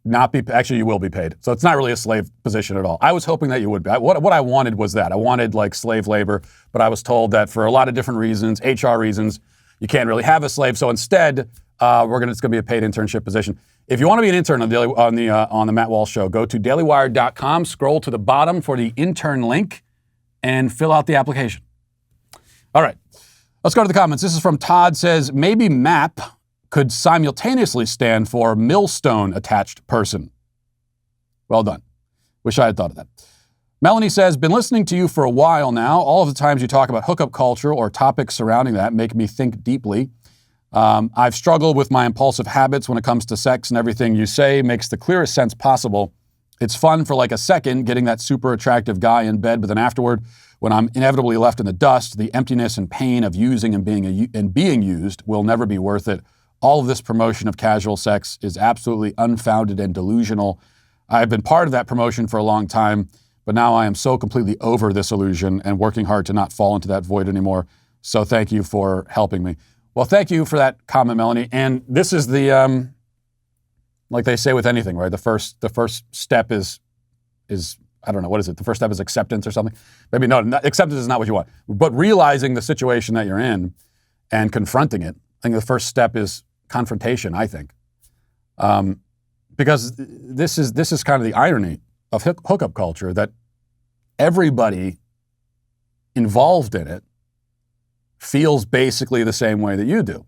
not be, actually you will be paid. So it's not really a slave position at all. I was hoping that you would be. What I wanted was that. I wanted like slave labor, but I was told that for a lot of different reasons, HR reasons, you can't really have a slave. So instead, it's going to be a paid internship position. If you want to be an intern on the Matt Walsh Show, go to dailywire.com, scroll to the bottom for the intern link, and fill out the application. All right, let's go to the comments. This is from Todd, says, maybe MAP could simultaneously stand for millstone attached person. Well done. Wish I had thought of that. Melanie says, been listening to you for a while now. All of the times you talk about hookup culture or topics surrounding that make me think deeply. I've struggled with my impulsive habits when it comes to sex, and everything you say makes the clearest sense possible. It's fun for like a second getting that super attractive guy in bed, but then afterward, when I'm inevitably left in the dust, the emptiness and pain of using and being used will never be worth it. All of this promotion of casual sex is absolutely unfounded and delusional. I've been part of that promotion for a long time, but now I am so completely over this illusion and working hard to not fall into that void anymore. So thank you for helping me. Well, thank you for that comment, Melanie. And this is the, like they say with anything, right? The first step is I don't know, what is it? The first step is acceptance or something? Maybe no, acceptance is not what you want. But realizing the situation that you're in and confronting it, I think the first step is confrontation, I think. Because this is kind of the irony of hookup culture, that everybody involved in it feels basically the same way that you do,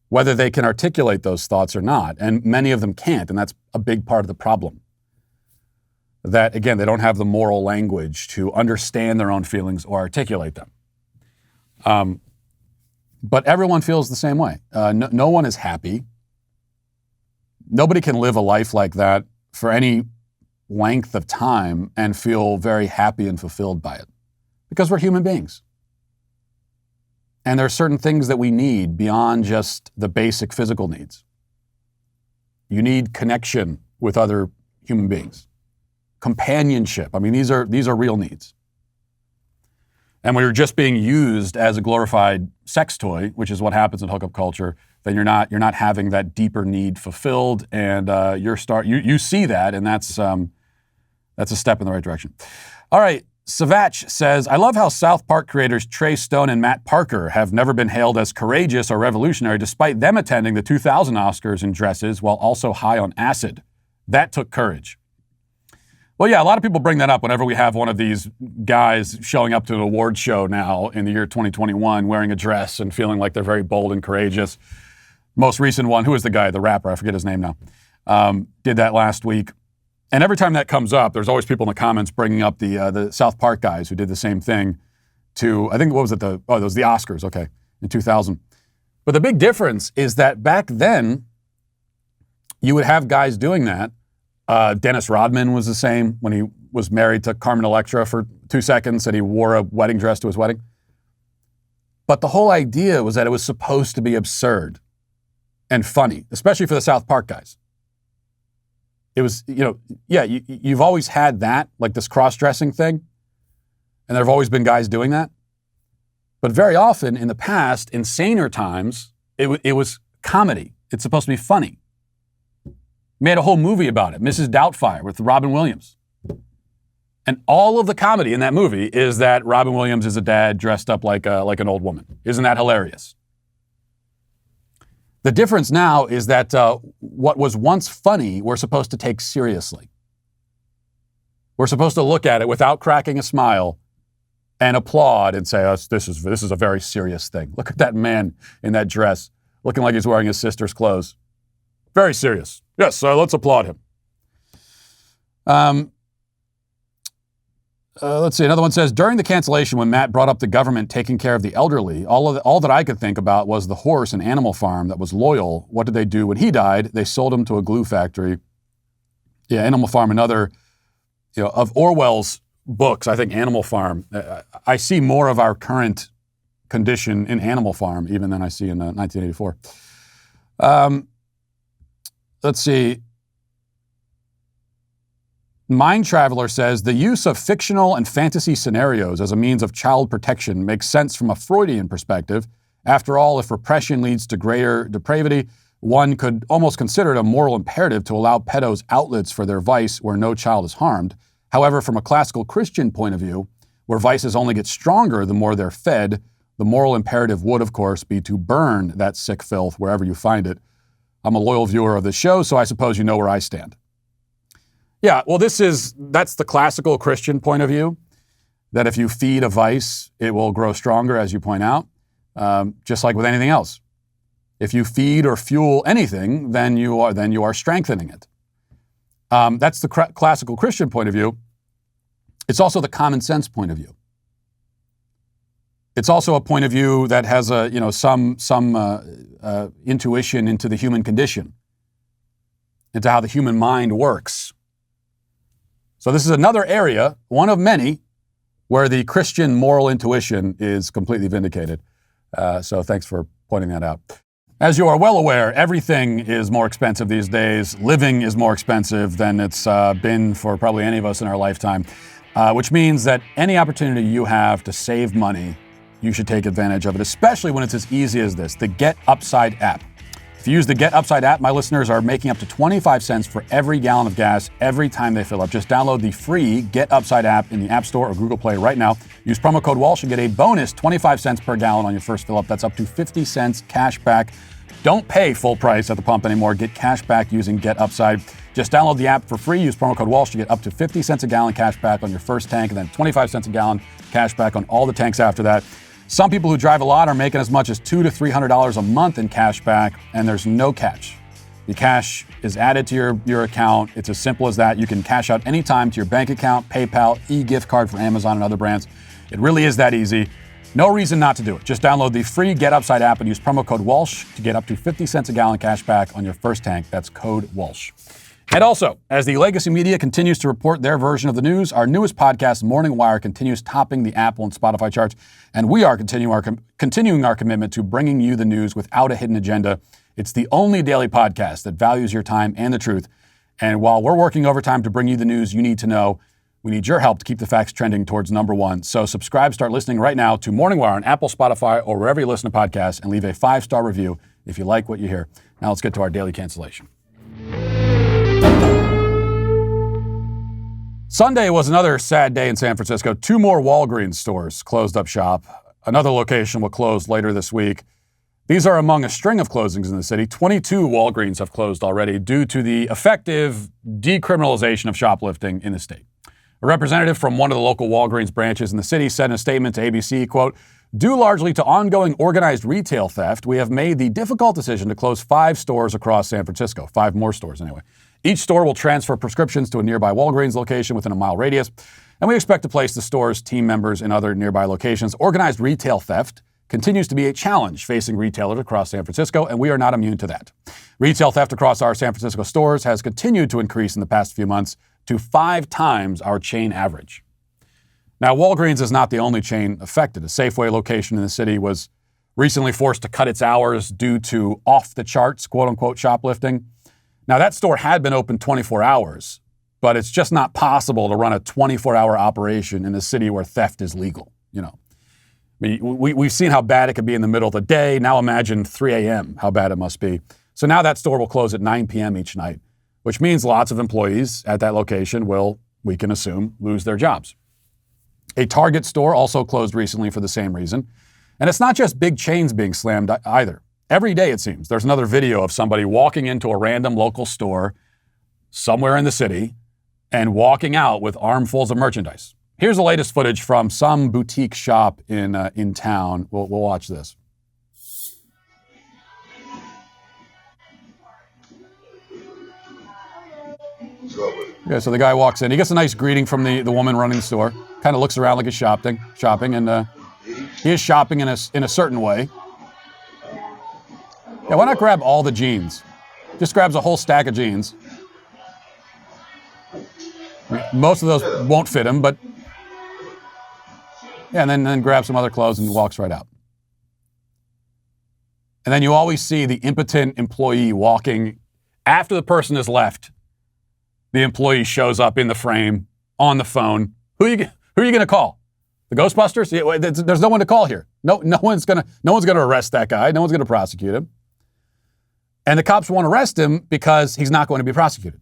whether they can articulate those thoughts or not. And many of them can't, and that's a big part of the problem. That, again, they don't have the moral language to understand their own feelings or articulate them. But everyone feels the same way. No one is happy. Nobody can live a life like that for any length of time and feel very happy and fulfilled by it, because we're human beings. And there are certain things that we need beyond just the basic physical needs. You need connection with other human beings, companionship. I mean, these are real needs. And when you're just being used as a glorified sex toy, which is what happens in hookup culture, then you're not having that deeper need fulfilled, and you see that, and that's a step in the right direction. All right. Savach says, I love how South Park creators Trey Stone and Matt Parker have never been hailed as courageous or revolutionary, despite them attending the 2000 Oscars in dresses while also high on acid. That took courage. Well, yeah, a lot of people bring that up whenever we have one of these guys showing up to an award show now in the year 2021 wearing a dress and feeling like they're very bold and courageous. Most recent one, who is the guy, the rapper, I forget his name now, did that last week. And every time that comes up, there's always people in the comments bringing up the South Park guys who did the same thing to, I think, what was it? It was the Oscars, okay, in 2000. But the big difference is that back then, you would have guys doing that. Dennis Rodman was the same when he was married to Carmen Electra for 2 seconds and he wore a wedding dress to his wedding. But the whole idea was that it was supposed to be absurd and funny, especially for the South Park guys. It was, you've always had that, like this cross-dressing thing, and there have always been guys doing that. But very often in the past, in saner times, it was comedy. It's supposed to be funny. Made a whole movie about it, Mrs. Doubtfire with Robin Williams. And all of the comedy in that movie is that Robin Williams is a dad dressed up like an old woman. Isn't that hilarious? The difference now is that what was once funny, we're supposed to take seriously. We're supposed to look at it without cracking a smile and applaud and say, this is a very serious thing. Look at that man in that dress, looking like he's wearing his sister's clothes. Very serious. Yes, let's applaud him. Let's see. Another one says, during the cancellation, when Matt brought up the government taking care of the elderly, all that I could think about was the horse and animal farm that was loyal. What did they do when he died? They sold him to a glue factory. Yeah, Animal Farm, another, of Orwell's books, I think Animal Farm, I see more of our current condition in Animal Farm even than I see in 1984. Let's see. Mind Traveler says, the use of fictional and fantasy scenarios as a means of child protection makes sense from a Freudian perspective. After all, if repression leads to greater depravity, one could almost consider it a moral imperative to allow pedos outlets for their vice where no child is harmed. However, from a classical Christian point of view, where vices only get stronger the more they're fed, the moral imperative would, of course, be to burn that sick filth wherever you find it. I'm a loyal viewer of the show, so I suppose you know where I stand. Yeah, well, that's the classical Christian point of view, that if you feed a vice, it will grow stronger, as you point out, just like with anything else. If you feed or fuel anything, then you are strengthening it. That's the classical Christian point of view. It's also the common sense point of view. It's also a point of view that has some intuition into the human condition, into how the human mind works. So this is another area, one of many, where the Christian moral intuition is completely vindicated. So thanks for pointing that out. As you are well aware, everything is more expensive these days. Living is more expensive than it's been for probably any of us in our lifetime, which means that any opportunity you have to save money, you should take advantage of it, especially when it's as easy as this, the Get Upside app. If you use the Get Upside app, my listeners are making up to 25 cents for every gallon of gas every time they fill up. Just download the free Get Upside app in the App Store or Google Play right now. Use promo code Walsh and get a bonus 25 cents per gallon on your first fill up. That's up to 50 cents cash back. Don't pay full price at the pump anymore. Get cash back using Get Upside. Just download the app for free. Use promo code Walsh to get up to 50 cents a gallon cash back on your first tank and then 25 cents a gallon cash back on all the tanks after that. Some people who drive a lot are making as much as $200 to $300 a month in cash back, and there's no catch. The cash is added to your account. It's as simple as that. You can cash out anytime to your bank account, PayPal, e-gift card for Amazon and other brands. It really is that easy. No reason not to do it. Just download the free Get Upside app and use promo code Walsh to get up to 50 cents a gallon cash back on your first tank. That's code Walsh. And also, as the legacy media continues to report their version of the news, our newest podcast, Morning Wire, continues topping the Apple and Spotify charts, and we are continuing our commitment to bringing you the news without a hidden agenda. It's the only daily podcast that values your time and the truth. And while we're working overtime to bring you the news you need to know, we need your help to keep the facts trending towards number one. So subscribe, start listening right now to Morning Wire on Apple, Spotify, or wherever you listen to podcasts, and leave a 5-star review if you like what you hear. Now let's get to our daily cancellation. Sunday was another sad day in San Francisco. 2 more Walgreens stores closed up shop. Another location will close later this week. These are among a string of closings in the city. 22 Walgreens have closed already due to the effective decriminalization of shoplifting in the state. A representative from one of the local Walgreens branches in the city said in a statement to ABC, quote, "Due largely to ongoing organized retail theft, we have made the difficult decision to close 5 stores across San Francisco, 5 more stores anyway. Each store will transfer prescriptions to a nearby Walgreens location within a mile radius, and we expect to place the store's team members in other nearby locations. Organized retail theft continues to be a challenge facing retailers across San Francisco, and we are not immune to that. Retail theft across our San Francisco stores has continued to increase in the past few months to 5 times our chain average." Now, Walgreens is not the only chain affected. A Safeway location in the city was recently forced to cut its hours due to off-the-charts, quote-unquote, shoplifting. Now, that store had been open 24 hours, but it's just not possible to run a 24-hour operation in a city where theft is legal. You know, we've seen how bad it can be in the middle of the day. Now imagine 3 a.m., how bad it must be. So now that store will close at 9 p.m. each night, which means lots of employees at that location will, we can assume, lose their jobs. A Target store also closed recently for the same reason. And it's not just big chains being slammed either. Every day, it seems, there's another video of somebody walking into a random local store somewhere in the city and walking out with armfuls of merchandise. Here's the latest footage from some boutique shop in town. We'll watch this. Yeah, so the guy walks in. He gets a nice greeting from the woman running the store. Kind of looks around like he's shopping, and he is shopping in a certain way. Yeah, why not grab all the jeans? Just grabs a whole stack of jeans. Most of those won't fit him, but yeah, and then grabs some other clothes and walks right out. And then you always see the impotent employee walking after the person has left. The employee shows up in the frame on the phone. Who are you going to call? The Ghostbusters? Yeah, there's no one to call here. No one's going to arrest that guy. No one's going to prosecute him. And the cops won't arrest him because he's not going to be prosecuted.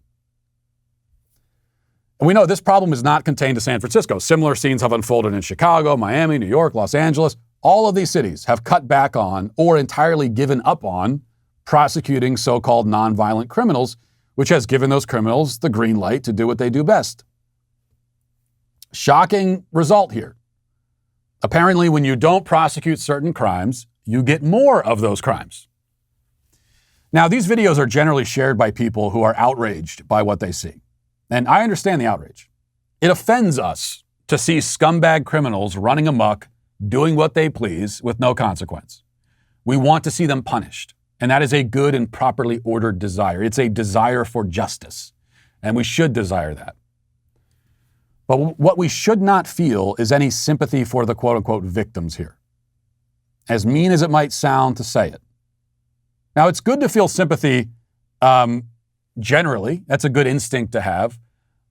And we know this problem is not contained to San Francisco. Similar scenes have unfolded in Chicago, Miami, New York, Los Angeles. All of these cities have cut back on or entirely given up on prosecuting so-called nonviolent criminals, which has given those criminals the green light to do what they do best. Shocking result here. Apparently, when you don't prosecute certain crimes, you get more of those crimes. Now, these videos are generally shared by people who are outraged by what they see. And I understand the outrage. It offends us to see scumbag criminals running amok, doing what they please with no consequence. We want to see them punished. And that is a good and properly ordered desire. It's a desire for justice. And we should desire that. But what we should not feel is any sympathy for the quote-unquote victims here. As mean as it might sound to say it. Now, it's good to feel sympathy generally. That's a good instinct to have.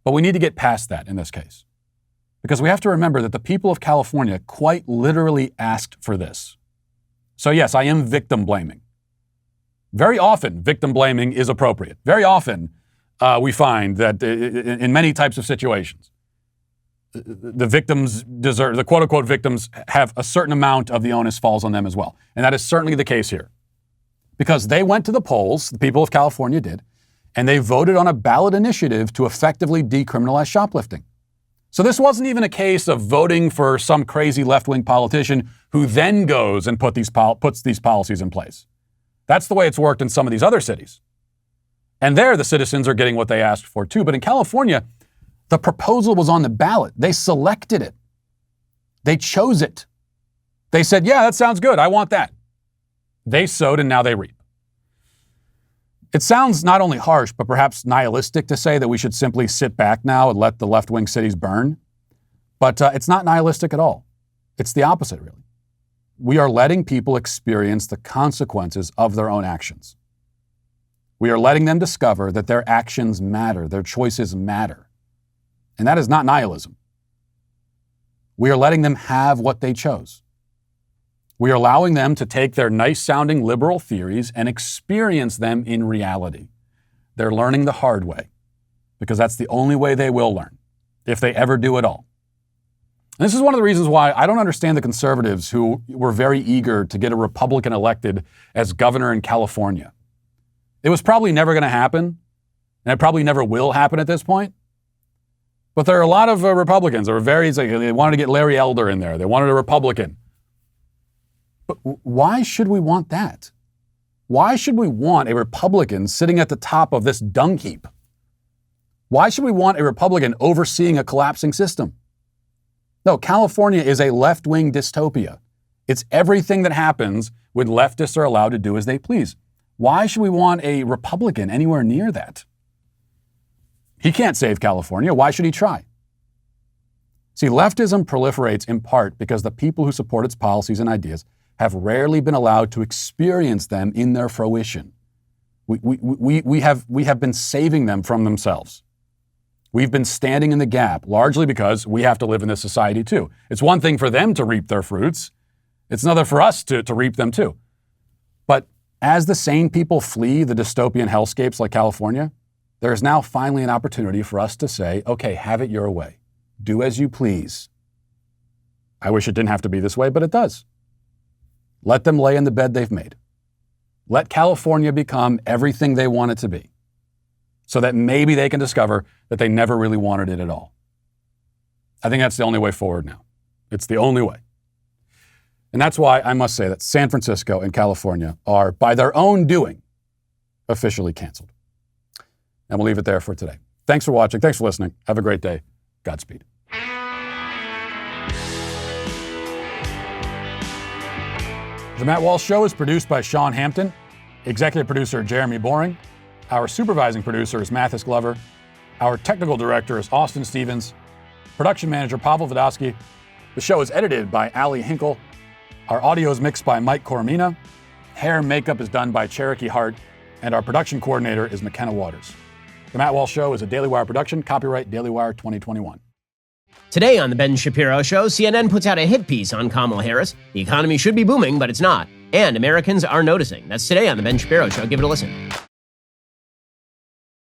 But we need to get past that in this case. Because we have to remember that the people of California quite literally asked for this. So yes, I am victim blaming. Very often, victim blaming is appropriate. Very often, we find that in many types of situations, the victims deserve, the quote-unquote victims have a certain amount of the onus falls on them as well. And that is certainly the case here. Because they went to the polls, the people of California did, and they voted on a ballot initiative to effectively decriminalize shoplifting. So this wasn't even a case of voting for some crazy left-wing politician who then goes and puts these policies in place. That's the way it's worked in some of these other cities. And there, the citizens are getting what they asked for too. But in California, the proposal was on the ballot. They selected it. They chose it. They said, yeah, that sounds good. I want that. They sowed and now they reap. It sounds not only harsh, but perhaps nihilistic to say that we should simply sit back now and let the left-wing cities burn. But it's not nihilistic at all. It's the opposite, really. We are letting people experience the consequences of their own actions. We are letting them discover that their actions matter, their choices matter. And that is not nihilism. We are letting them have what they chose. We are allowing them to take their nice-sounding liberal theories and experience them in reality. They're learning the hard way, because that's the only way they will learn, if they ever do at all. And this is one of the reasons why I don't understand the conservatives who were very eager to get a Republican elected as governor in California. It was probably never going to happen, and it probably never will happen at this point. But there are a lot of Republicans that were they wanted to get Larry Elder in there. They wanted a Republican. But why should we want that? Why should we want a Republican sitting at the top of this dung heap? Why should we want a Republican overseeing a collapsing system? No, California is a left-wing dystopia. It's everything that happens when leftists are allowed to do as they please. Why should we want a Republican anywhere near that? He can't save California. Why should he try? See, leftism proliferates in part because the people who support its policies and ideas have rarely been allowed to experience them in their fruition. We have been saving them from themselves. We've been standing in the gap, largely because we have to live in this society too. It's one thing for them to reap their fruits. It's another for us to reap them too. But as the sane people flee the dystopian hellscapes like California, there is now finally an opportunity for us to say, okay, have it your way. Do as you please. I wish it didn't have to be this way, but it does. Let them lay in the bed they've made. Let California become everything they want it to be, so that maybe they can discover that they never really wanted it at all. I think that's the only way forward now. It's the only way. And that's why I must say that San Francisco and California are, by their own doing, officially canceled. And we'll leave it there for today. Thanks for watching. Thanks for listening. Have a great day. Godspeed. The Matt Walsh Show is produced by Sean Hampton, executive producer Jeremy Boring. Our supervising producer is Mathis Glover. Our technical director is Austin Stevens. Production manager Pavel Vodosky. The show is edited by Ali Hinkle. Our audio is mixed by Mike Coromina. Hair and makeup is done by Cherokee Hart. And our production coordinator is McKenna Waters. The Matt Walsh Show is a Daily Wire production, copyright Daily Wire 2021. Today on The Ben Shapiro Show, CNN puts out a hit piece on Kamala Harris. The economy should be booming, but it's not. And Americans are noticing. That's today on The Ben Shapiro Show. Give it a listen.